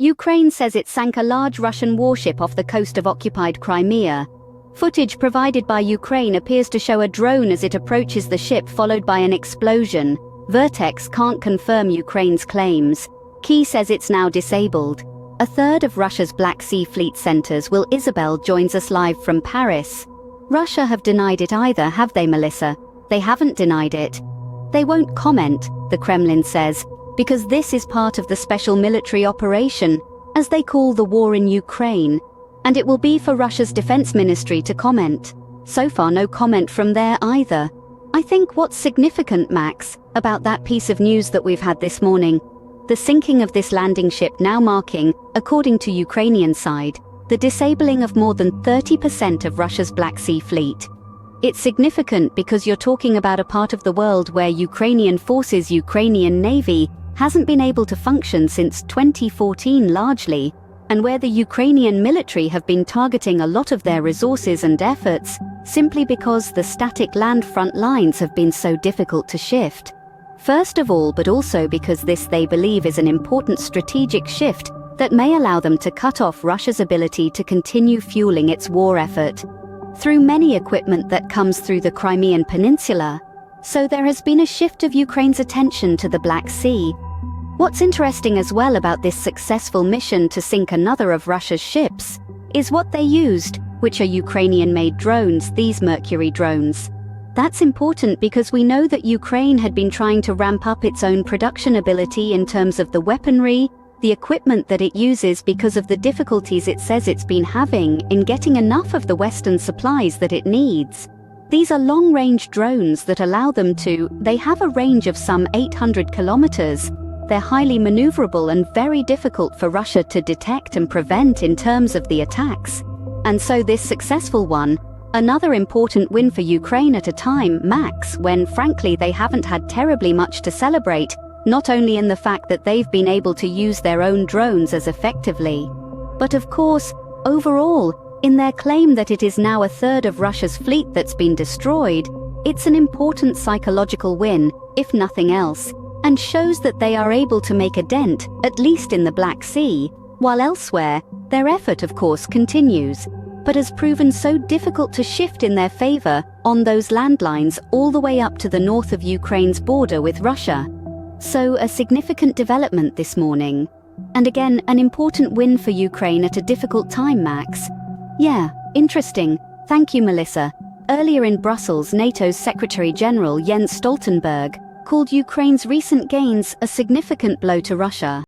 Ukraine says it sank a large Russian warship off the coast of occupied Crimea. Footage provided by Ukraine appears to show a drone as it approaches the ship, followed by an explosion. Vertex can't confirm Ukraine's claims. Kyiv says it's now disabled. A third of Russia's Black Sea Fleet centers. Will Isabel joins us live from Paris. Russia have denied it either, have they, Melissa? They haven't denied it. They won't comment, the Kremlin says, because this is part of the special military operation, as they call the war in Ukraine, and it will be for Russia's defense ministry to comment. So far, no comment from there either. I think what's significant, Max, about that piece of news that we've had this morning, the sinking of this landing ship now marking, according to Ukrainian side, the disabling of more than 30% of Russia's Black Sea Fleet. It's significant because you're talking about a part of the world where Ukrainian forces, Ukrainian Navy, hasn't been able to function since 2014 largely, and where the Ukrainian military have been targeting a lot of their resources and efforts simply because the static land front lines have been so difficult to shift. First of all, but also because this, they believe, is an important strategic shift that may allow them to cut off Russia's ability to continue fueling its war effort through many equipment that comes through the Crimean Peninsula. So there has been a shift of Ukraine's attention to the Black Sea. What's interesting as well about this successful mission to sink another of Russia's ships is what they used, which are Ukrainian-made drones, these Mercury drones. That's important because we know that Ukraine had been trying to ramp up its own production ability in terms of the weaponry, the equipment that it uses, because of the difficulties it says it's been having in getting enough of the Western supplies that it needs. These are long-range drones that allow them to, they have a range of some 800 kilometers. They're highly maneuverable and very difficult for Russia to detect and prevent in terms of the attacks. And so this successful one, another important win for Ukraine at a time, Max, when frankly they haven't had terribly much to celebrate, not only in the fact that they've been able to use their own drones as effectively, but of course, overall, in their claim that it is now a third of Russia's fleet that's been destroyed. It's an important psychological win, if nothing else, and shows that they are able to make a dent, at least in the Black Sea, while elsewhere, their effort of course continues, but has proven so difficult to shift in their favor on those landlines all the way up to the north of Ukraine's border with Russia. So a significant development this morning. And again, an important win for Ukraine at a difficult time, Max. Yeah, interesting. Thank you, Melissa. Earlier in Brussels, NATO's Secretary-General Jens Stoltenberg called Ukraine's recent gains a significant blow to Russia.